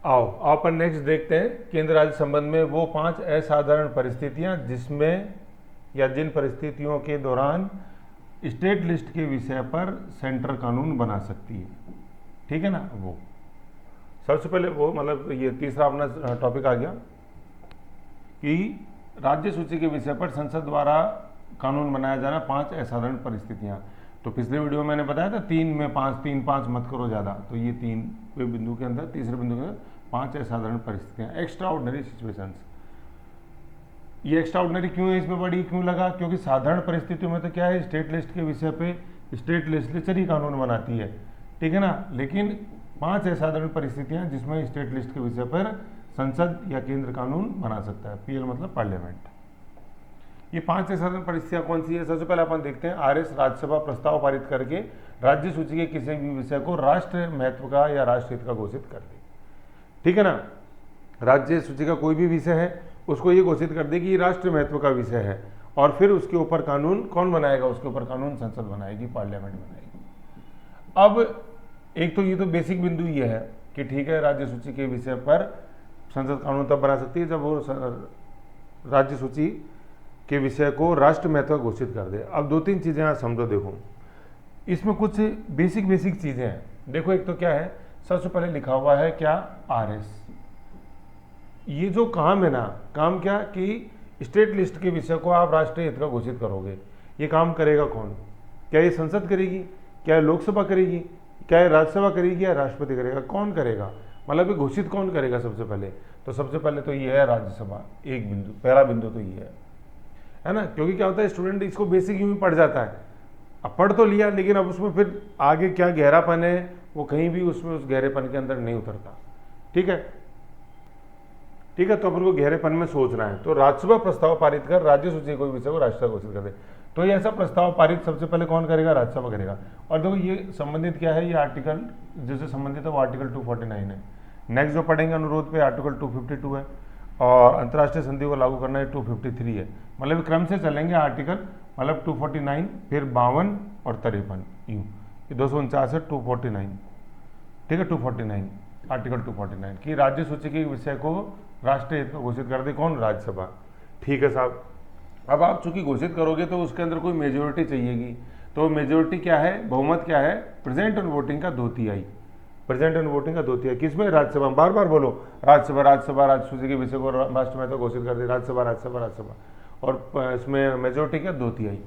आओ अपन नेक्स्ट देखते हैं केंद्र राज्य संबंध में वो 5 असाधारण परिस्थितियां जिसमें या जिन परिस्थितियों के दौरान स्टेट लिस्ट के विषय पर सेंटर कानून बना सकती है। ठीक है ना। वो सबसे पहले वो मतलब ये तीसरा अपना टॉपिक आ गया कि राज्य सूची के विषय पर संसद द्वारा कानून बनाया जाना 5 असाधारण परिस्थितियां। तो पिछले वीडियो में मैंने बताया था 3 में 5, 3, 5 मत करो ज़्यादा, तो ये 3 बिंदु के अंदर, तीसरे बिंदु के अंदर 5 असाधारण परिस्थितियां, एक्स्ट्रा ऑर्डिनरी सिचुएशंस। ये एक्स्ट्रा ऑर्डिनरी क्यों है, इसमें बड़ी क्यों लगा, क्योंकि साधारण परिस्थितियों में तो क्या है, स्टेट लिस्ट के विषय पे स्टेट लेजिस्लेचर ही कानून बनाती है। ठीक है ना। लेकिन 5 असाधारण परिस्थितियां जिसमें स्टेट लिस्ट के विषय पर संसद या केंद्र कानून बना सकता है। पीएल मतलब पार्लियामेंट। ये 5 असाधारण परिस्थितियां कौन सी है। सबसे पहले अपन देखते हैं आरएस राज्यसभा प्रस्ताव पारित करके राज्य सूची के किसी भी विषय को राष्ट्र महत्व का या राष्ट्र हित का घोषित कर दे। ठीक है ना। राज्य सूची का कोई भी विषय है उसको ये घोषित कर दे कि ये राष्ट्र महत्व का विषय है, और फिर उसके ऊपर कानून कौन बनाएगा, उसके ऊपर कानून संसद बनाएगी, पार्लियामेंट बनाएगी। अब एक तो ये तो बेसिक बिंदु ये है कि ठीक है, राज्य सूची के विषय पर संसद कानून तब बना सकती है जब वो राज्य सूची के विषय को राष्ट्र महत्व घोषित कर दे। अब 2-3 चीजें यहाँ समझो। देखो इसमें कुछ बेसिक चीजें हैं। देखो एक तो क्या है, सबसे पहले लिखा हुआ है क्या, आरएस। ये जो काम है ना, काम क्या कि स्टेट लिस्ट के विषय को आप राष्ट्रीय हित का घोषित करोगे। ये काम करेगा कौन, क्या ये संसद करेगी, क्या ये लोकसभा करेगी, क्या ये राज्यसभा करेगी, या राष्ट्रपति करेगा, कौन करेगा, मतलब ये घोषित कौन करेगा। सबसे पहले तो ये है राज्यसभा। एक बिंदु, पहला बिंदु तो ये है ना। क्योंकि क्या होता है, स्टूडेंट इसको बेसिक यूं ही पढ़ जाता है, अब पढ़ तो लिया लेकिन अब उसमें फिर आगे क्या गहरापन है वो कहीं भी उसमें उस गहरेपन के अंदर नहीं उतरता। ठीक है। तो अपन को गहरेपन में सोचना है। तो राज्यसभा प्रस्ताव पारित कर राज्य सूची कोई विषय को राष्ट्र घोषित कर दे, तो ये ऐसा प्रस्ताव पारित सबसे पहले कौन करेगा, राज्यसभा करेगा। और देखो ये संबंधित क्या है, ये आर्टिकल जिससे संबंधित है वो आर्टिकल 249 है। नेक्स्ट जो पढ़ेंगे अनुरोध पे आर्टिकल 252 है, और अंतर्राष्ट्रीय संधि को लागू करना है 253 है। मतलब क्रम से चलेंगे आर्टिकल, मतलब 249 फिर 52 और 53 यूँ, ये 249 है 249। ठीक है। 249 आर्टिकल 249 कि राज्य सूची के विषय को राष्ट्रीय हित को घोषित कर दे कौन, राज्यसभा। ठीक है साहब। अब आप चूंकि घोषित करोगे तो उसके अंदर कोई मेजोरिटी चाहिएगी। तो मेजोरिटी क्या है, बहुमत क्या है, प्रेजेंट ऑन वोटिंग का 2/3। प्रेजेंट ऑन वोटिंग का 2/3 किसमें, राज्यसभा। बार बार बोलो, राज्यसभा राज्य सूची के विषय को राष्ट्र महत्व घोषित कर दे, राज्यसभा। और इसमें मेजोरिटी क्या, 2/3।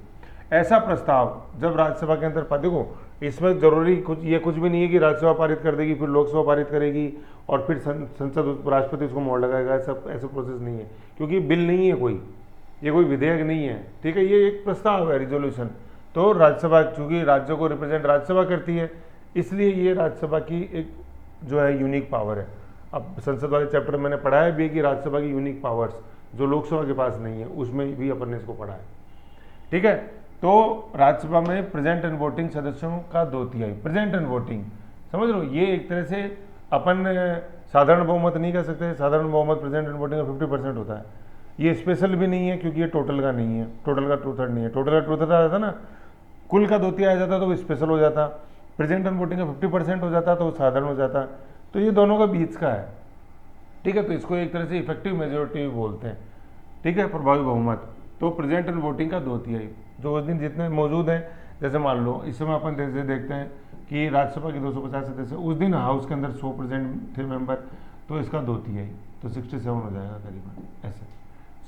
ऐसा प्रस्ताव जब राज्यसभा के अंदर, देखो इसमें जरूरी कुछ भी नहीं है कि राज्यसभा पारित कर देगी फिर लोकसभा पारित करेगी और फिर संसद राष्ट्रपति उसको मोड़ लगाएगा। ऐसा प्रोसेस नहीं है, क्योंकि बिल नहीं है कोई, ये कोई विधेयक नहीं है। ठीक है। ये एक प्रस्ताव है, रिजोल्यूशन। तो राज्यसभा चूंकि राज्यों को रिप्रेजेंट राज्यसभा करती है, इसलिए ये राज्यसभा की एक जो है यूनिक पावर है। अब संसद वाले चैप्टर मैंने पढ़ाया भी है कि राज्यसभा की यूनिक पावर्स जो लोकसभा के पास नहीं है, उसमें भी अपन ने इसको पढ़ा है। ठीक है। तो राज्यसभा में प्रेजेंट एंड वोटिंग सदस्यों का 2/3। प्रेजेंट एंड वोटिंग समझ लो, ये एक तरह से अपन साधारण बहुमत नहीं कह सकते। साधारण बहुमत प्रेजेंट एंड वोटिंग का 50% होता है। ये स्पेशल भी नहीं है क्योंकि ये टोटल का नहीं है, टोटल का 2/3 नहीं है। टोटल का 2/3 आ जाता ना, कुल का 2/3 आ जाता तो वो स्पेशल हो जाता। प्रेजेंट एंड वोटिंग का 50% हो जाता तो वो साधारण हो जाता। तो ये दोनों का बीच का है। ठीक है। तो इसको एक तरह से इफेक्टिव मेजोरिटी बोलते हैं। ठीक है, प्रभावी बहुमत। तो प्रेजेंट एंड वोटिंग का 2/3 जो उस दिन जितने मौजूद हैं, जैसे मान लो इस समय अपन जैसे देखते हैं कि राज्यसभा के 250 सदस्य, उस दिन हाउस के अंदर 100% थे मेंबर, तो इसका 2/3 तो 67 हो जाएगा करीबन। ऐसे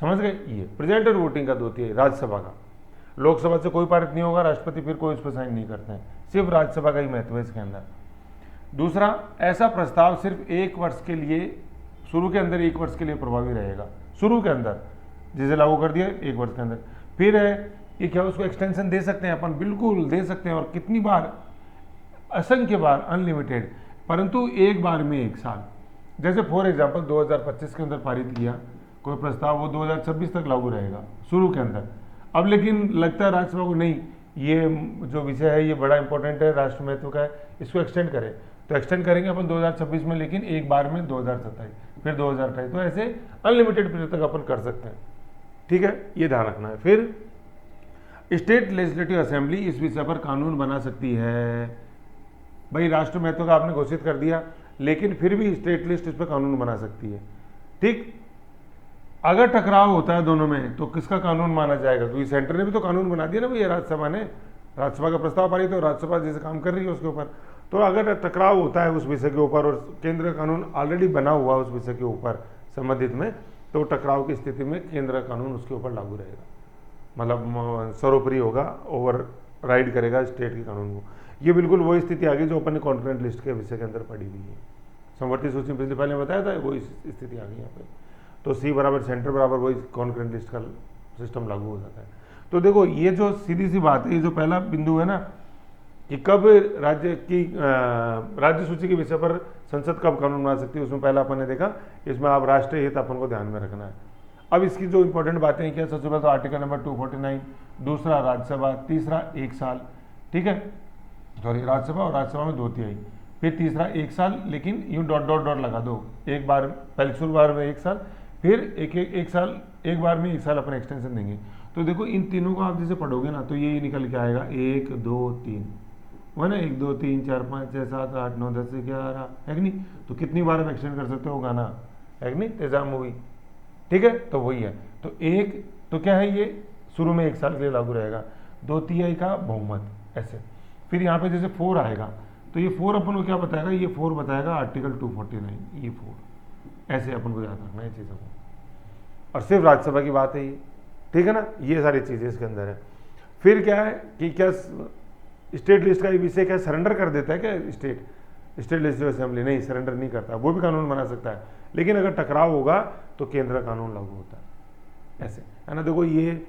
समझ गए। ये प्रेजेंट एंड वोटिंग का 2/3 राज्यसभा का। लोकसभा से कोई पारित नहीं होगा, राष्ट्रपति फिर कोई उस पर साइन नहीं करते हैं, सिर्फ राज्यसभा का ही महत्व है इसके अंदर। दूसरा, ऐसा प्रस्ताव सिर्फ 1 वर्ष के लिए, शुरू के अंदर 1 वर्ष के लिए प्रभावी रहेगा। शुरू के अंदर जिसे लागू कर दिया 1 वर्ष के अंदर, फिर है ये क्या, उसको एक्सटेंशन दे सकते हैं अपन, बिल्कुल दे सकते हैं, और कितनी बार, असंख्य बार, अनलिमिटेड, परंतु एक बार में 1 साल। जैसे फॉर एग्जांपल 2025 के अंदर पारित किया कोई प्रस्ताव, वो 2026 तक लागू रहेगा शुरू के अंदर। अब लेकिन लगता है राज्यसभा को नहीं, ये जो विषय है ये बड़ा इंपॉर्टेंट है, राष्ट्र महत्व का है, इसको एक्सटेंड करें, तो एक्सटेंड करेंगे अपन 2026 में, लेकिन एक बार में 2027 फिर 2028, तो ऐसे अनलिमिटेड पीरियड तक अपन कर सकते हैं। ठीक है, ये ध्यान रखना है। फिर स्टेट लेजिस्लेटिव असेंबली इस विषय पर कानून बना सकती है। भाई राष्ट्र महत्व का आपने घोषित कर दिया, लेकिन फिर भी स्टेट लिस्ट इस पर कानून बना सकती है। ठीक, अगर टकराव होता है दोनों में तो किसका कानून माना जाएगा? क्योंकि सेंटर ने भी तो कानून बना दिया ना भैया, राज्यसभा ने, राज्यसभा का प्रस्ताव पारित है, राज्यसभा जैसे काम कर रही है उसके ऊपर। तो अगर टकराव होता है उस विषय के ऊपर और केंद्र का कानून ऑलरेडी बना हुआ उस विषय के ऊपर संबंधित में, तो टकराव की स्थिति में केंद्र का कानून उसके ऊपर लागू रहेगा, मतलब सर्वोपरि होगा, ओवर राइड करेगा स्टेट के कानून को। ये बिल्कुल वही स्थिति आ गई जो अपन ने कॉन्करेंट लिस्ट के विषय के अंदर पढ़ी हुई है। समवर्ती सूची में पिछले पहले बताया था, वही स्थिति आ गई यहाँ पे। तो सी बराबर सेंटर बराबर वही कॉन्करेंट लिस्ट का सिस्टम लागू हो जाता है। तो देखो ये जो सीधी सी बात है, ये जो पहला बिंदु है ना कि कब राज्य सूची के विषय पर संसद कब कानून बना सकती है, उसमें पहला अपन ने देखा, इसमें आप राष्ट्रीय हित अपन को ध्यान में रखना है। अब इसकी जो इंपॉर्टेंट बातें हैं क्या, सबसे पहले तो आर्टिकल नंबर 249, दूसरा राज्यसभा, तीसरा 1 साल, ठीक है, सॉरी राज्यसभा और राज्यसभा में 2/3, फिर तीसरा 1 साल, लेकिन यूँ डॉट डॉट डॉट लगा दो, एक बार पहले शुरुआत में 1 साल, फिर एक साल, एक बार में 1 साल अपन एक्सटेंशन देंगे। तो देखो इन तीनों को आप जैसे पढ़ोगे ना तो ये निकल के आएगा 1 2 3, है ना, 1 2 3 4 5 6 7 8 9 10 11, है कि नहीं? तो कितनी बार हम एक्सटेंड कर सकते हो गाना, है कि नहीं, तेजाब मूवी, ठीक है। तो वही है, तो एक तो क्या है, ये शुरू में 1 साल के लिए लागू रहेगा, 2/3 का बहुमत, ऐसे। फिर यहाँ पे जैसे 4 आएगा तो ये 4 अपन को क्या बताएगा, ये 4 बताएगा आर्टिकल 249, ये 4, ऐसे अपन को याद रखना है चीज़ों को। और सिर्फ राज्यसभा की बात है ये, ठीक है ना, ये सारी चीज़ें इसके अंदर है। फिर क्या है कि क्या स्टेट लिस्ट का विषय क्या सरेंडर कर देता है क्या स्टेट लेजिस्लेटिव असेंबली? नहीं, सरेंडर नहीं करता, वो भी कानून बना सकता है, लेकिन अगर टकराव होगा तो केंद्र कानून लागू होता है, ऐसे, है ना। देखो ये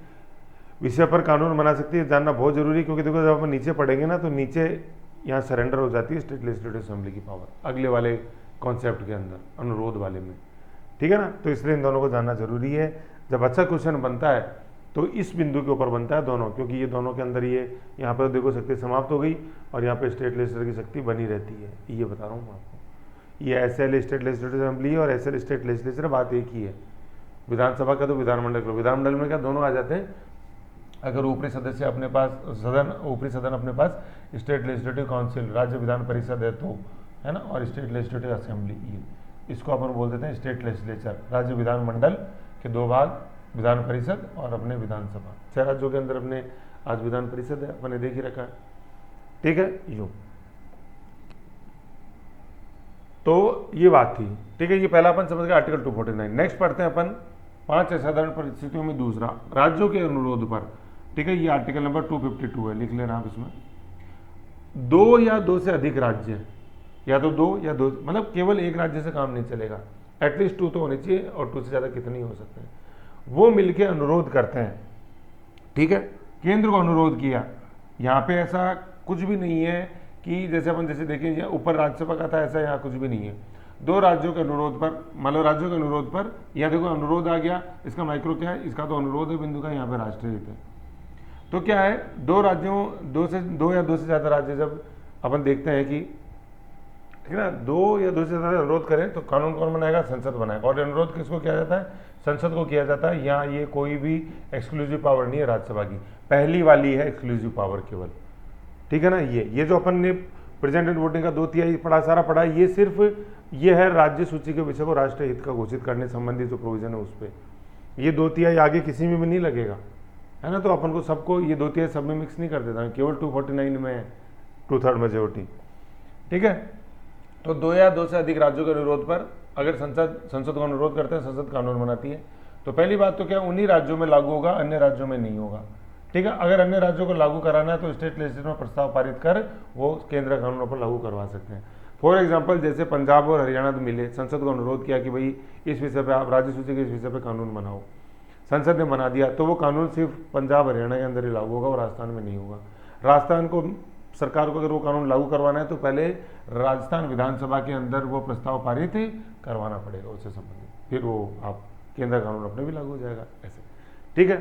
विषय पर कानून बना सकती है, जानना बहुत जरूरी है, क्योंकि देखो जब अपन नीचे पढ़ेंगे ना तो नीचे यहाँ सरेंडर हो जाती है स्टेट लेजिस्लेटिव असेंबली की पावर अगले वाले कॉन्सेप्ट के अंदर, अनुरोध वाले में, ठीक है ना। तो इसलिए इन दोनों को जानना जरूरी है। जब अच्छा क्वेश्चन बनता है तो इस बिंदु के ऊपर बनता है दोनों, क्योंकि ये दोनों के अंदर ये यहाँ पर देखो शक्ति समाप्त हो गई और यहाँ पे स्टेट लेजिस्लेचर की शक्ति बनी रहती है, ये बता रहा हूँ मैं आपको। ये एसएल स्टेट लेजिस्लेटिव असेंबली और एसएल स्टेट लेजिस्लेचर बात एक ही है। विधानसभा का तो विधानमंडल का, विधानमंडल में क्या दोनों आ जाते हैं, अगर ऊपरी सदस्य अपने पास ऊपरी सदन अपने पास स्टेट लेजिस्लेटिव काउंसिल राज्य विधान परिषद है तो, है ना, और स्टेट लेजिस्लेटिव असेंबली, ये इसको अपन बोल देते हैं स्टेट लेजिस्लेचर। राज्य विधानमंडल के 2 भाग, विधान परिषद और अपने विधानसभा। 6 राज्यों के अंदर अपने आज विधान परिषद है, अपने देख ही रखा है, ठीक है। यूं तो ये बात थी, ठीक है। ये पहला अपन समझ गए आर्टिकल 249। नेक्स्ट पढ़ते हैं अपन 5 असाधारण परिस्थितियों में दूसरा, राज्यों के अनुरोध पर, ठीक है। ये आर्टिकल नंबर 252 है, लिख लेना आप इसमें। 2 या 2 से अधिक राज्य, या तो 2 या 2, मतलब केवल एक राज्य से काम नहीं चलेगा, एटलीस्ट 2 तो होनी चाहिए, और 2 से ज़्यादा कितने ही हो सकते हैं, वो मिलके अनुरोध करते हैं, ठीक है। केंद्र को अनुरोध किया, यहाँ पे ऐसा कुछ भी नहीं है कि जैसे अपन जैसे देखें ऊपर राज्यसभा का था, ऐसा यहाँ कुछ भी नहीं है। 2 राज्यों के अनुरोध पर, मतलब राज्यों के अनुरोध पर, यहाँ देखो अनुरोध आ गया, इसका माइक्रो क्या है, इसका तो अनुरोध है बिंदु का, यहाँ पे राष्ट्रीय हित है। तो क्या है, 2 राज्यों, 2 या 2 से ज़्यादा राज्य जब अपन देखते हैं कि, ठीक है ना, 2 या 2 से ज़्यादा अनुरोध करें तो कानून कौन बनाएगा, संसद बनाएगा। और अनुरोध किसको किया जाता है, संसद को किया जाता है। यहाँ ये कोई भी एक्सक्लूसिव पावर नहीं है राज्यसभा की, पहली वाली है एक्सक्लूसिव पावर केवल, ठीक है ना। ये जो अपन ने प्रेजेंट एंड वोटिंग का 2/3 पढ़ा, सारा पढ़ा, ये सिर्फ ये है राज्य सूची के विषय को राष्ट्रीय हित का घोषित करने संबंधी जो प्रोविजन है उस पर, ये 2/3 आगे किसी में भी नहीं लगेगा, है ना। तो अपन को सबको ये 2/3 सब में मिक्स नहीं कर देता है, केवल 249 में 2/3 मेजोरिटी, ठीक है। तो 2 या 2 से अधिक राज्यों के अनुरोध पर अगर संसद को अनुरोध करते हैं, संसद कानून बनाती है। तो पहली बात तो क्या, उन्हीं राज्यों में लागू होगा, अन्य राज्यों में नहीं होगा, ठीक है। अगर अन्य राज्यों को लागू कराना है तो स्टेट लेजिस्लेचर में प्रस्ताव पारित कर वो केंद्र कानूनों पर लागू करवा सकते हैं। फॉर एग्जाम्पल जैसे पंजाब और हरियाणा तो मिले, संसद को अनुरोध किया कि भाई इस विषय पर आप राज्य सूची के इस विषय पर कानून बनाओ, संसद ने बना दिया, तो वो कानून सिर्फ पंजाब हरियाणा के अंदर ही लागू होगा और राजस्थान में नहीं होगा। राजस्थान को सरकार को अगर वो कानून लागू करवाना है तो पहले राजस्थान विधानसभा के अंदर वो प्रस्ताव पारित करवाना पड़ेगा उससे संबंधित, फिर वो आप केंद्र कानून अपने भी लागू हो जाएगा, ऐसे, ठीक है।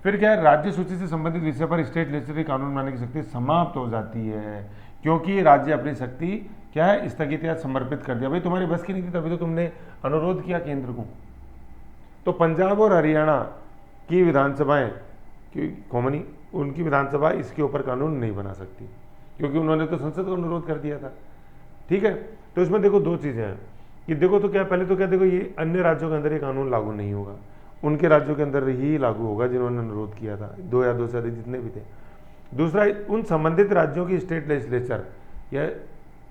फिर क्या है, राज्य सूची से संबंधित विषय पर स्टेट लेजिस्लेटिव कानून बनाने की शक्ति समाप्त हो जाती है, क्योंकि राज्य अपनी शक्ति क्या है, स्थगित या समर्पित कर दिया। भाई तुम्हारी बस की नहीं थी तभी तो तुमने अनुरोध किया केंद्र को। तो पंजाब और हरियाणा की विधानसभाएं कॉमनी, उनकी विधानसभा इसके ऊपर कानून नहीं बना सकती, क्योंकि उन्होंने तो संसद को अनुरोध कर दिया था, ठीक है। तो इसमें देखो दो चीज़ें हैं कि देखो तो क्या, पहले तो क्या देखो, ये अन्य राज्यों के अंदर ये कानून लागू नहीं होगा, उनके राज्यों के अंदर ही लागू होगा जिन्होंने अनुरोध किया था, 2 या 2 से अधिक जितने भी थे। दूसरा, उन संबंधित राज्यों की स्टेट लेजिस्लेचर या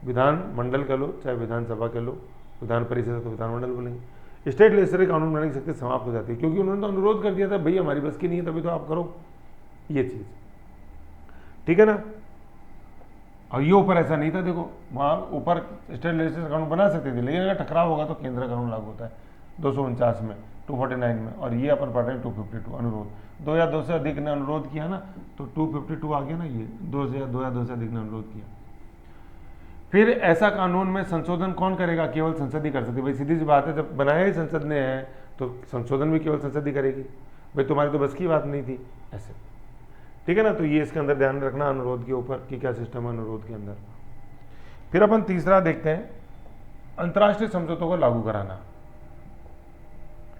विधान मंडल कह लो चाहे विधानसभा कह लो, विधान परिषद तो विधानमंडल बोलेंगे, स्टेट लेजिस्लेचर कानून बनाने की शक्ति समाप्त हो जाती है, क्योंकि उन्होंने तो अनुरोध कर दिया था भाई हमारी बस की नहीं है तभी तो आप करो ये चीज़, ठीक है ना। और ये ऊपर ऐसा नहीं था, देखो वहाँ ऊपर स्टेट लेजिस्लेचर कानून बना सकते थे, लेकिन अगर टकराव होगा तो केंद्र कानून लागू होता है 249 में, 249 में, और ये अपन पढ़ रहे हैं 252 अनुरोध, 2 या 2 से अधिक ने अनुरोध किया ना तो 252 आ गया ना, ये 2 या 2 से अधिक ने अनुरोध किया। फिर ऐसा कानून में संशोधन कौन करेगा, केवल संसद ही कर सकती है। भाई सीधी सी बात है, जब बनाया ही संसद ने है तो संशोधन भी केवल संसद ही करेगी, भाई तुम्हारी तो बस की बात नहीं थी ऐसे, ठीक है ना। तो ये इसके अंदर ध्यान रखना अनुरोध के ऊपर कि क्या सिस्टम है अनुरोध के अंदर। फिर अपन तीसरा देखते हैं, अंतर्राष्ट्रीय समझौतों को लागू कराना,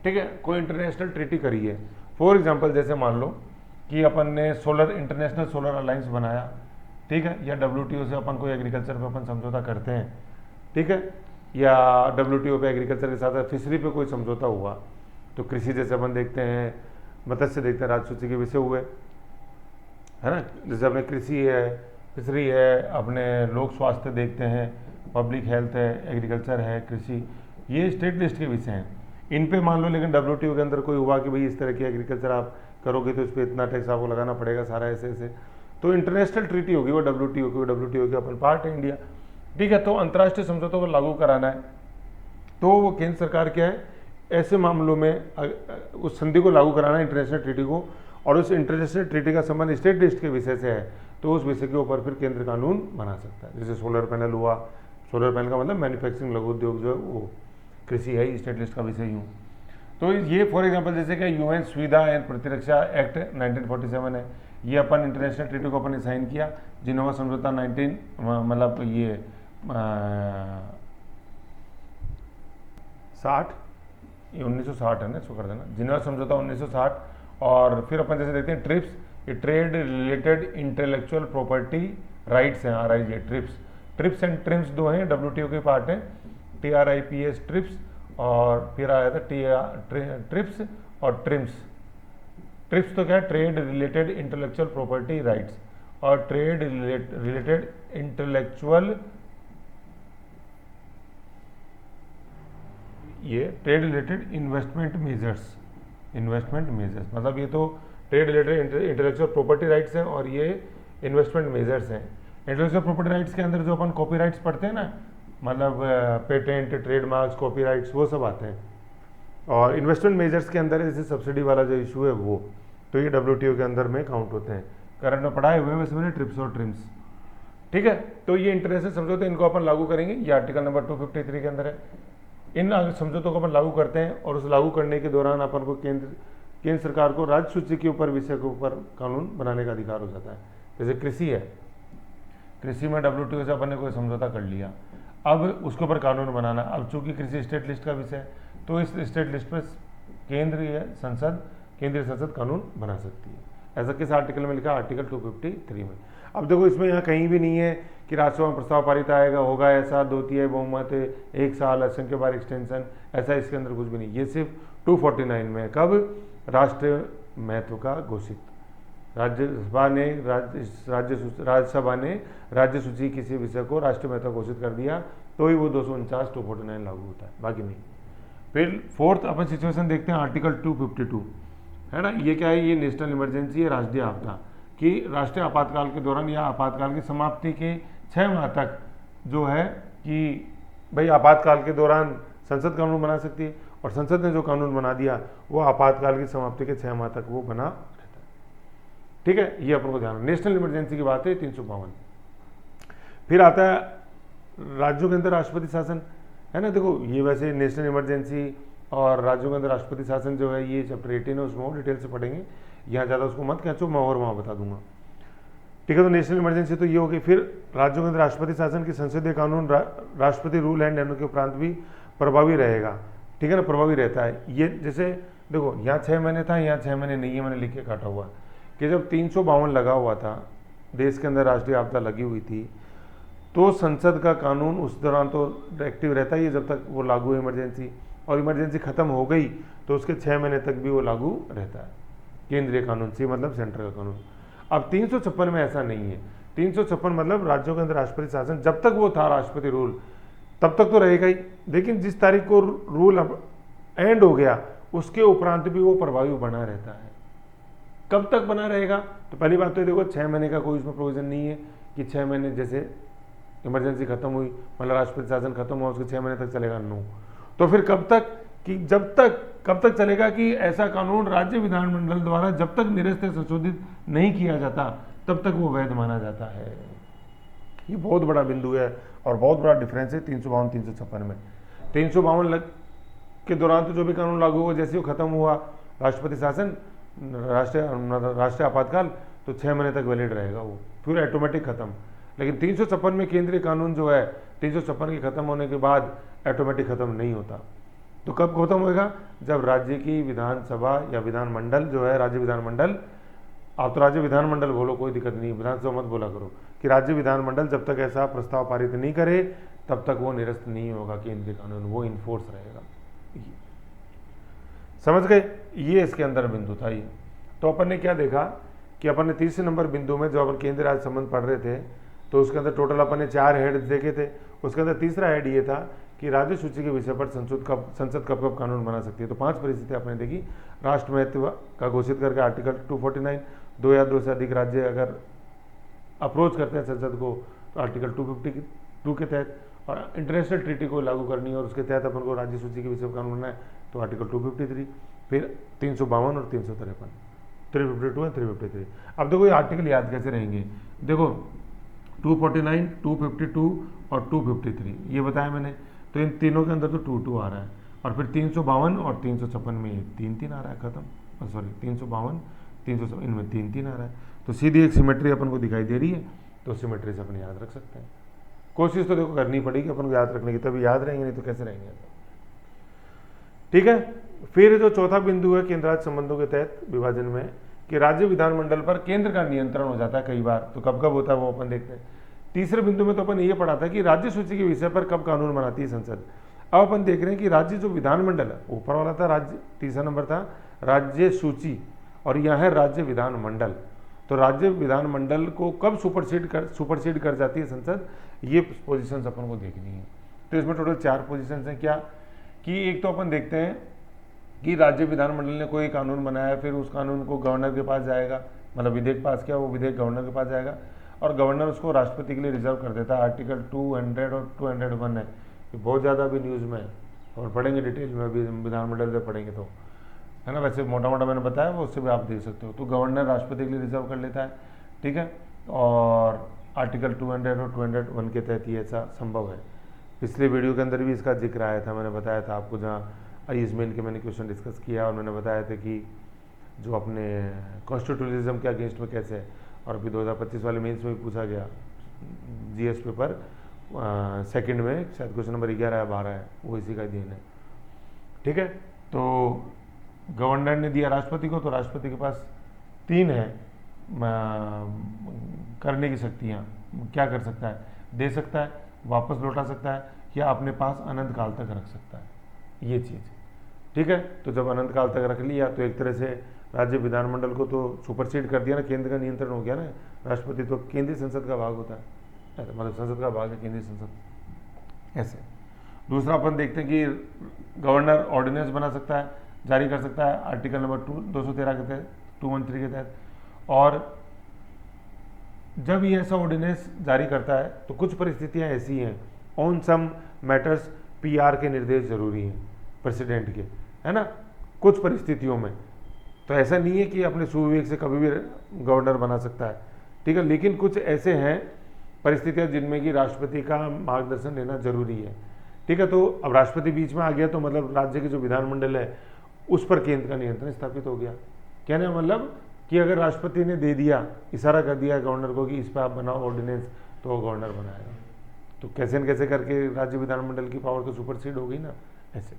ठीक है। कोई इंटरनेशनल ट्रीटी करी है, फॉर एग्जांपल जैसे मान लो कि अपन ने इंटरनेशनल सोलर अलायंस बनाया, ठीक है, या WTO से अपन कोई एग्रीकल्चर पे अपन समझौता करते हैं, ठीक है, या WTO पे एग्रीकल्चर के साथ फिशरी पे कोई समझौता हुआ, तो कृषि जैसे अपन देखते हैं, मत्स्य देखते हैं, राजसूची के विषय हुए, है ना, जैसे अपने कृषि है, फिशरी है, अपने लोक स्वास्थ्य देखते हैं, पब्लिक हेल्थ है, एग्रीकल्चर है, कृषि, ये स्टेट लिस्ट के विषय हैं। इन पे मान लो लेकिन WTO के अंदर कोई हुआ कि भाई इस तरह की एग्रीकल्चर आप करोगे तो इस पर इतना टैक्स आपको लगाना पड़ेगा, सारा ऐसे ऐसे, तो इंटरनेशनल ट्रीटी होगी वो WTO के अपन पार्ट है इंडिया, ठीक है। तो अंतर्राष्ट्रीय समझौतों को लागू कराना है तो वो केंद्र सरकार क्या है, ऐसे मामलों में उस संधि को लागू कराना है, इंटरनेशनल ट्रीटी को, और उस इंटरनेशनल ट्रीटी का संबंध स्टेट लिस्ट के विषय से है तो उस विषय के ऊपर फिर केंद्र कानून बना सकता है। जैसे सोलर पैनल हुआ, सोलर पैनल का मतलब मैन्युफैक्चरिंग लघु उद्योग जो है वो कृषि है, स्टेट लिस्ट का विषय यूँ। तो ये फॉर एग्जांपल जैसे कि UN सुविधा एंड प्रतिरक्षा एक्ट 1947 है, ये अपन इंटरनेशनल ट्रीटी को अपन ने साइन किया। जिनेवा समझौता 19 मतलब ये 60 ये 1960 है ना, इसको कर देना, जिनेवा समझौता 1960। और फिर अपन जैसे देखते हैं ट्रिप्स, ये trade related intellectual property rights हैं, RIJ ट्रिप्स एंड ट्रिम्स दो हैं, WTO के पार्ट हैं, TRIPS ट्रिप्स, और फिर आया था ट्रिप्स और ट्रिम्स। ट्रिप्स तो क्या है, trade related intellectual property rights, और ट्रेड रिलेटेड इंटेलेक्चुअल, ये ट्रेड रिलेटेड इन्वेस्टमेंट मेजर्स मतलब ये तो trade related intellectual property rights हैं और ये इन्वेस्टमेंट मेजर्स हैं। इंटेलेक्चुअल प्रॉपर्टी राइट्स के अंदर जो अपन कॉपी राइट्स पढ़ते हैं ना, मतलब पेटेंट, ट्रेडमार्क्स, कॉपी राइट्स, वो सब आते हैं। और इन्वेस्टमेंट मेजर्स के अंदर जैसे सब्सिडी वाला जो इशू है वो, तो ये WTO के अंदर में काउंट होते हैं। करंट में पढ़ाए हुए हैं वैसे मैंने ट्रिप्स और ट्रिम्स, ठीक है। तो ये इंटरनेशनल समझौते इनको अपन लागू करेंगे, ये आर्टिकल नंबर 253 के अंदर है। इन समझौतों को अपन लागू करते हैं और उस लागू करने के दौरान अपन को केंद्र सरकार को राज्य सूची के ऊपर विषय के ऊपर कानून बनाने का अधिकार हो जाता है। जैसे कृषि है, कृषि में WTO से अपन ने कोई समझौता कर लिया, अब उसके ऊपर कानून बनाना, अब चूंकि कृषि स्टेट लिस्ट का विषय है तो इस स्टेट लिस्ट पर केंद्रीय संसद कानून बना सकती है। ऐसा किस आर्टिकल में लिखा, आर्टिकल 253 में। अब देखो इसमें यहाँ कहीं भी नहीं है कि राज्यसभा में प्रस्ताव पारित आएगा, होगा ऐसा 2/3 बहुमत, 1 साल, असंख्य बार एक्सटेंशन, ऐसा इसके अंदर कुछ भी नहीं। ये सिर्फ 249 में कब राष्ट्रीय महत्व का घोषित, राज्यसभा ने राज्य सूची किसी विषय को राष्ट्रीय महत्व घोषित कर दिया तो ही वो 249 लागू होता है, बाकी नहीं। फिर फोर्थ अपन सिचुएशन देखते हैं, आर्टिकल 252 है ना, ये क्या है, ये नेशनल इमरजेंसी है, राष्ट्रीय आपदा, कि राष्ट्रीय आपातकाल के दौरान या आपातकाल की समाप्ति के 6 माह तक जो है कि भाई आपातकाल के दौरान संसद कानून बना सकती है, और संसद ने जो कानून बना दिया वो आपातकाल की समाप्ति के 6 माह तक वो बना रहता है, ठीक है। ये अपन को ध्यान, नेशनल इमरजेंसी की बात है 352। फिर आता है राज्यों के अंदर राष्ट्रपति शासन, है ना। देखो ये वैसे नेशनल इमरजेंसी और राज्यों के अंदर राष्ट्रपति शासन जो है ये चैप्टर 18 है, उसमें और डिटेल से पढ़ेंगे, यहाँ ज़्यादा उसको मत खींचो, मैं और वहाँ बता दूंगा, ठीक है। तो नेशनल इमरजेंसी तो ये होगी। फिर राज्यों के अंदर राष्ट्रपति शासन की संसदीय कानून राष्ट्रपति रूल एंड के उपरांत भी प्रभावी रहेगा, ठीक है ना, प्रभावी रहता है। ये जैसे देखो यहाँ 6 महीने था, यहाँ 6 महीने नहीं है, मैंने लिख के काटा हुआ कि जब 352 लगा हुआ था, देश के अंदर राष्ट्रीय आपदा लगी हुई थी, तो संसद का कानून उस दौरान तो एक्टिव रहता ही है जब तक वो लागू है इमरजेंसी, और इमरजेंसी खत्म हो गई तो उसके 6 महीने तक भी वो लागू रहता है केंद्रीय कानून से, मतलब सेंटर का कानून। अब 356 में ऐसा नहीं है। 356 मतलब राज्यों के अंदर राष्ट्रपति शासन जब तक वो था राष्ट्रपति रूल तब तक तो रहेगा ही, लेकिन जिस तारीख को रूल अब एंड हो गया उसके उपरांत भी वो प्रभावी बना रहता है। कब तक बना रहेगा? तो पहली बात तो देखो 6 महीने का कोई उसमें प्रोविजन नहीं है कि 6 महीने जैसे इमरजेंसी खत्म हुई मतलब राष्ट्रपति शासन खत्म हुआ उसके 6 महीने तक चलेगा, नो। तो फिर कब तक कि कब तक चलेगा कि ऐसा कानून राज्य विधानमंडल द्वारा जब तक निरस्त संशोधित नहीं किया जाता तब तक वो वैध माना जाता है। ये बहुत बड़ा बिंदु है और बहुत बड़ा डिफरेंस है 352 356 में। 352 के दौरान तो जो भी कानून लागू हुआ जैसे वो खत्म हुआ राष्ट्रपति शासन राष्ट्रीय आपातकाल तो 6 महीने तक वैलिड रहेगा वो, फिर ऑटोमेटिक खत्म। लेकिन 356 में केंद्रीय कानून जो है 356 के खत्म होने के बाद ऑटोमेटिक खत्म नहीं होता। तो कब खत्म होएगा? जब राज्य की विधानसभा या विधानमंडल जो है राज्य विधानमंडल, आप तो राज्य विधानमंडल बोलो कोई दिक्कत नहीं, विधानसभा मत बोला करो, कि राज्य विधानमंडल जब तक ऐसा प्रस्ताव पारित नहीं करे तब तक वो निरस्त नहीं होगा केंद्रीय कानून, वो इन्फोर्स रहेगा। समझ गए? ये इसके अंदर बिंदु था ये। तो अपन ने क्या देखा कि अपन ने तीसरे नंबर बिंदु में जो अपन केंद्रीय राज्य संबंध पढ़ रहे थे तो उसके अंदर टोटल अपन ने 4 हेड देखे थे। उसके अंदर तीसरा हेड ये था कि राज्य सूची के विषय पर संसद कब कब कानून बना सकती है। तो 5 परिस्थितियां आपने देखी। राष्ट्र महत्व का घोषित करके आर्टिकल 249, 2 या 2 से अधिक राज्य अगर अप्रोच करते हैं संसद को तो आर्टिकल 252 के तहत, और इंटरनेशनल ट्रीटी को लागू करनी है और उसके तहत अपन को राज्य सूची के विषय पर कानून बनाए तो आर्टिकल 253, फिर 352 और 353, 352 और 353। अब देखो ये आर्टिकल याद कैसे रहेंगे? देखो 249, 252 और 253 ये बताया मैंने। तो इन तीनों के अंदर तो 2 आ रहा है, और फिर 352 और 356 में 3 आ रहा है खत्म, सॉरी 352 356 इनमें 3 आ रहा है। तो सीधी एक सिमेट्री अपन को दिखाई दे रही है, तो सिमेट्री से अपन याद रख सकते हैं। कोशिश तो देखो करनी पड़ेगी अपन को याद रखने की, तभी याद रहेंगे, नहीं तो कैसे रहेंगे। ठीक है। फिर जो चौथा बिंदु है केंद्र राज्य संबंधों के तहत विभाजन में कि राज्य विधानमंडल पर केंद्र का नियंत्रण हो जाता है कई बार, तो कब कब होता है वो अपन देखते हैं। तीसरे बिंदु में तो अपन ये पढ़ा था कि राज्य सूची के विषय पर कब कानून बनाती है संसद। अब अपन देख रहे हैं कि राज्य जो विधानमंडल है, ऊपर वाला था राज्य, तीसरा नंबर था राज्य सूची, और यह है राज्य विधानमंडल। तो राज्य विधानमंडल को कब सुपरसीड कर जाती है संसद, ये पोजीशंस अपन को देखनी है। तो इसमें टोटल 4 पोजीशंस हैं। क्या कि एक तो अपन देखते हैं कि राज्य विधानमंडल ने कोई कानून बनाया, फिर उस कानून को गवर्नर के पास जाएगा, मतलब विधेयक पास किया, वो विधेयक गवर्नर के पास जाएगा और गवर्नर उसको राष्ट्रपति के लिए रिजर्व कर देता है। आर्टिकल 200 और 201 है, ये बहुत ज़्यादा अभी न्यूज़ में है और पढ़ेंगे डिटेल में, अभी विधानमंडल में पढ़ेंगे तो, है ना। वैसे मोटा मोटा मैंने बताया वो, उससे भी आप देख सकते हो। तो गवर्नर राष्ट्रपति के लिए रिजर्व कर लेता है, ठीक है। और आर्टिकल 200 और 201 के तहत ये ऐसा संभव है। पिछले वीडियो के अंदर भी इसका जिक्र आया था, मैंने बताया था आपको, जहाँ आईएसमेन के मैंने क्वेश्चन डिस्कस किया और मैंने बताया था कि जो अपने कॉन्स्टिट्यूशनलिज्म के अगेंस्ट में कैसे है। और अभी 2025 वाले मेंस में भी पूछा गया जीएस पेपर सेकंड में, शायद क्वेश्चन नंबर 11 या 12 है, वो इसी का देन है, ठीक है। तो गवर्नर ने दिया राष्ट्रपति को, तो राष्ट्रपति के पास 3 है करने की शक्तियाँ। क्या कर सकता है? दे सकता है, वापस लौटा सकता है, या अपने पास अनंत काल तक रख सकता है, ये चीज़, ठीक है। तो जब अनंत काल तक रख लिया तो एक तरह से राज्य विधानमंडल को तो सुपरसीड कर दिया ना, केंद्र का नियंत्रण हो गया ना। राष्ट्रपति तो केंद्रीय संसद का भाग होता है, मतलब संसद का भाग है केंद्रीय संसद, ऐसे। दूसरा अपन देखते हैं कि गवर्नर ऑर्डिनेंस बना सकता है, जारी कर सकता है आर्टिकल नंबर 213 के तहत, 213 के तहत। और जब ये ऐसा ऑर्डिनेंस जारी करता है तो कुछ परिस्थितियां ऐसी हैं, ऑन सम मैटर्स पीआर के निर्देश जरूरी हैं प्रेसिडेंट के, है ना, कुछ परिस्थितियों में। तो ऐसा नहीं है कि अपने सुविवेक से कभी भी गवर्नर बना सकता है, ठीक है। लेकिन कुछ ऐसे हैं परिस्थितियां जिनमें कि राष्ट्रपति का मार्गदर्शन लेना जरूरी है, ठीक है। तो अब राष्ट्रपति बीच में आ गया तो मतलब राज्य के जो विधानमंडल है उस पर केंद्र का नियंत्रण स्थापित हो गया। कहने का मतलब कि अगर राष्ट्रपति ने दे दिया, इशारा कर दिया गवर्नर को कि इस पर आप बनाओ ऑर्डिनेंस, तो वो गवर्नर बनाएगा। तो कैसे न कैसे करके राज्य विधानमंडल की पावर तो सुपरसीड हो गई ना, ऐसे।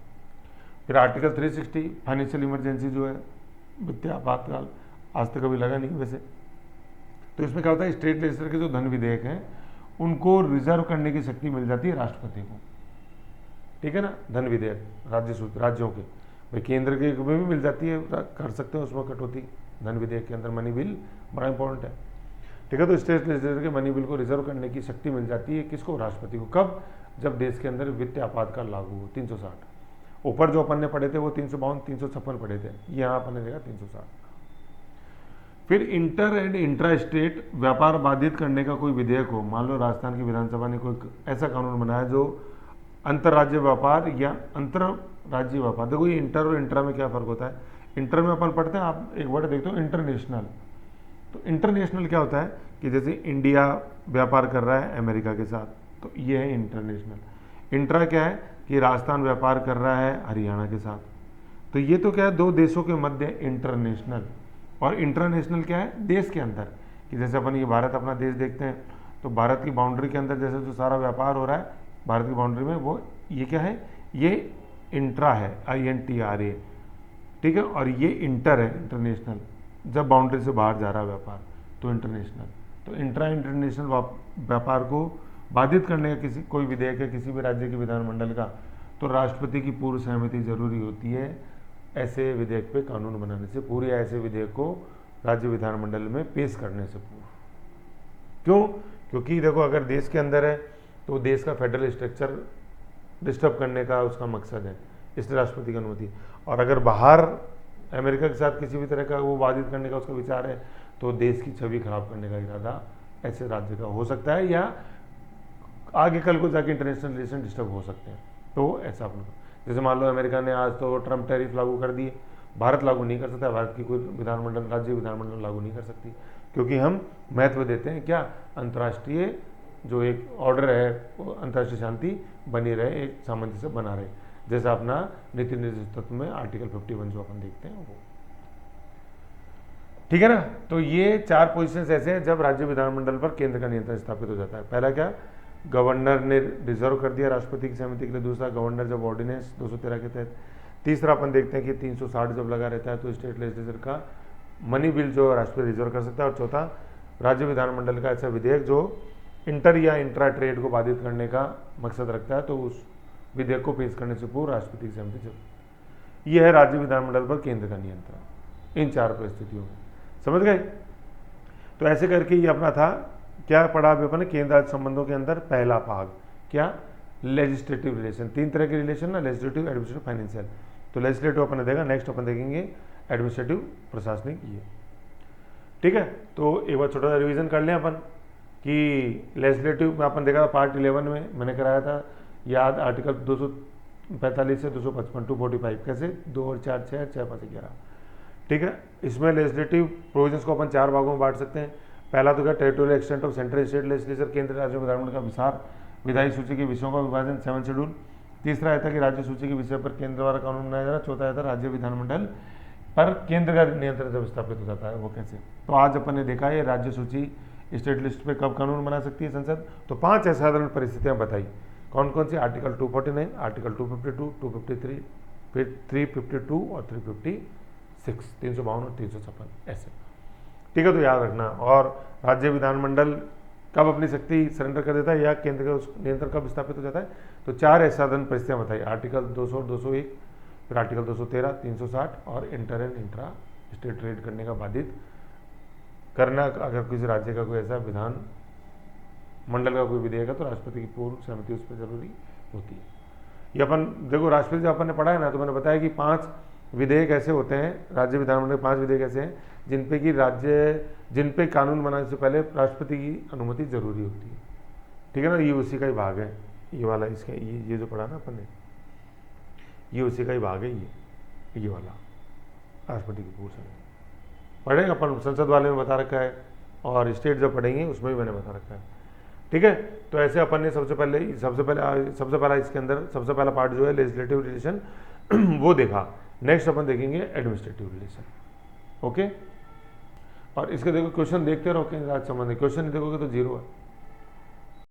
फिर आर्टिकल 360 फाइनेंशियल इमरजेंसी जो है, वित्तीय आपातकाल, आज तक कभी लगा नहीं वैसे। तो इसमें क्या होता है, स्टेट लेजिस्लेचर के जो धन विधेयक हैं उनको रिजर्व करने की शक्ति मिल जाती है राष्ट्रपति को, ठीक है ना। धन विधेयक राज्यों के, भाई केंद्र के में भी मिल जाती है, कर सकते हैं उसमें कटौती, धन विधेयक के अंदर मनी बिल बड़ा इंपॉर्टेंट है, ठीक है। तो स्टेट लेजिस्लेचर के मनी बिल को रिजर्व करने की शक्ति मिल जाती है किसको, राष्ट्रपति को। कब, जब देश के अंदर वित्तीय आपातकाल लागू हो, 360। ऊपर जो अपन ने पढ़े थे वो 352 356 पढ़े थे, यहाँ अपन ने देखा 360। फिर इंटर एंड इंट्रा स्टेट व्यापार बाधित करने का कोई विधेयक हो, मान लो राजस्थान की विधानसभा ने कोई ऐसा कानून बनाया जो अंतर्राज्य व्यापार या अंतर्राज्यीय व्यापार, देखो ये इंटर और इंट्रा में क्या फर्क होता है। इंटर में अपन पढ़ते हैं, आप एक वर्ड देखते हो इंटरनेशनल, तो इंटरनेशनल क्या होता है कि जैसे इंडिया व्यापार कर रहा है अमेरिका के साथ, तो ये है इंटरनेशनल। इंट्रा क्या है कि राजस्थान व्यापार कर रहा है हरियाणा के साथ, तो ये तो क्या है दो देशों के मध्य इंटरनेशनल। और इंटरनेशनल क्या है, देश के अंदर, कि जैसे अपन ये भारत अपना देश देखते हैं, तो भारत की बाउंड्री के अंदर जैसे जो सारा व्यापार हो रहा है भारत की बाउंड्री में, वो ये क्या है, ये इंट्रा है, INTRA, ठीक है। और ये इंटर है, इंटरनेशनल, जब बाउंड्री से बाहर जा रहा है व्यापार तो इंटरनेशनल। तो इंट्रा इंटरनेशनल व्यापार को बाधित करने का किसी कोई विधेयक है किसी भी राज्य के विधानमंडल का, तो राष्ट्रपति की पूर्व सहमति जरूरी होती है ऐसे विधेयक पे कानून बनाने से पूर्व, या ऐसे विधेयक को राज्य विधानमंडल में पेश करने से पूर्व। क्यों, क्योंकि देखो अगर देश के अंदर है तो देश का फेडरल स्ट्रक्चर डिस्टर्ब करने का उसका मकसद है, इसलिए राष्ट्रपति की अनुमति। और अगर बाहर अमेरिका के साथ किसी भी तरह का वो बाधित करने का उसका विचार है, तो देश की छवि खराब करने का इरादा ऐसे राज्य का हो सकता है, या आगे कल को जाके इंटरनेशनल रिलेशन डिस्टर्ब हो सकते हैं। तो ऐसा अपना, जैसे मान लो अमेरिका ने आज तो ट्रम्प टैरिफ लागू कर दिए, भारत लागू नहीं कर सकता, भारत की कोई विधानमंडल राज्य विधानमंडल लागू नहीं कर सकती, क्योंकि हम महत्व देते हैं क्या, अंतर्राष्ट्रीय जो एक ऑर्डर है, अंतर्राष्ट्रीय शांति बनी रहे, एक सामंजस्य बना रहे, जैसा अपना नीति निर्देश तत्व में आर्टिकल 51 जो अपन देखते हैं वो, ठीक है ना। तो ये 4 पोजीशंस ऐसे हैं जब राज्य विधानमंडल पर केंद्र का नियंत्रण स्थापित हो जाता है। पहला क्या, गवर्नर ने रिजर्व कर दिया राष्ट्रपति की सहमति के लिए। दूसरा, गवर्नर जब ऑर्डिनेंस 213 के तहत। तीसरा, अपन देखते हैं कि 360 जब लगा रहता है तो स्टेट लेजिस्लेचर का मनी बिल जो राष्ट्रपति रिजर्व कर सकता है। और चौथा, राज्य विधानमंडल का ऐसा विधेयक जो इंटर या इंट्रा ट्रेड को बाधित करने का मकसद रखता है, तो उस विधेयक को पेश करने से पूर्व राष्ट्रपति की सहमति जरूरी। यह है राज्य विधानमंडल पर केंद्र का नियंत्रण इन 4 परिस्थितियों में, समझ गए। तो ऐसे करके ये अपना था, क्या पढ़ा अभी अपन ने, केंद्र राज्य संबंधों के अंदर पहला भाग क्या, लेजिस्लेटिव रिलेशन। 3 तरह के रिलेशन ना, लेजिस्लेटिव, एडमिनिस्ट्रेटिव, फाइनेंशियल। तो लेजिस्लेटिव अपन ने देखा, नेक्स्ट अपन देखेंगे एडमिनिस्ट्रेटिव, प्रशासनिक, ये, ठीक है। तो एक बार छोटा सा रिवीजन कर लें अपन कि लेजिस्लेटिव में अपन देखा था पार्ट 11 में मैंने कराया था याद, आर्टिकल 245 से 255 245, कैसे 2 और 4 6 6 5 11, ठीक है। इसमें लेजिस्लेटिव प्रोविजंस को अपन 4 भागों में बांट सकते हैं। पहला तो क्या, territorial extent of central state legislature, केंद्र राज्य विधानमंडल का विस्तार, विधायी सूची के विषयों का विभाजन, 7 शेड्यूल। तीसरा आया था कि राज्य सूची के विषय पर केंद्र द्वारा कानून बनाया जा रहा। चौथा आया था राज्य विधानमंडल पर केंद्र का नियंत्रण जब स्थापित हो जाता है, वो कैसे। तो आज अपन ने देखा है राज्य सूची स्टेट लिस्ट पे कब कानून बना सकती है संसद। तो 5 असाधारण परिस्थितियां बताई, कौन कौन सी, आर्टिकल 249, आर्टिकल 252, 253, फिर 352 और 356, 352 और 356 ऐसे, ठीक है। तो याद रखना। और राज्य विधानमंडल कब अपनी शक्ति सरेंडर कर देता है या केंद्र का नियंत्रण कब स्थापित हो जाता है, तो 4 असाधारण परिस्थितियां बताई, आर्टिकल 200 और 201, फिर आर्टिकल 213, 360 और inter and intra state trade करने का बाधित करना। अगर किसी राज्य का कोई ऐसा विधान मंडल का कोई विधेयक है तो राष्ट्रपति की पूर्व सहमति उस पर जरूरी होती है। ये अपन देखो, राष्ट्रपति जब अपन ने पढ़ा है ना, तो मैंने बताया कि 5 विधेयक ऐसे होते हैं, राज्य विधानमंडल के 5 विधेयक ऐसे हैं जिन पे कानून बनाने से पहले राष्ट्रपति की अनुमति जरूरी होती है, ठीक है ना। ये उसी का ही भाग है, ये वाला, इसका ये जो पढ़ा ना अपन ने, ये उसी का ही भाग है, ये वाला राष्ट्रपति की पूर्व सहमति पढ़ेंगे अपन, संसद वाले में बता रखा है, और स्टेट जब पढ़ेंगे उसमें भी मैंने बता रखा है, ठीक है। तो ऐसे अपन ने सबसे पहला इसके अंदर सबसे पहला पार्ट जो है लेजिस्लेटिव रिलेशन वो देखा। नेक्स्ट अपन देखेंगे एडमिनिस्ट्रेटिव रिलेशन, ओके। और इसके देखो क्वेश्चन देखते रहो, केंद्र राज्य संबंधी क्वेश्चन देखोगे तो 0 है।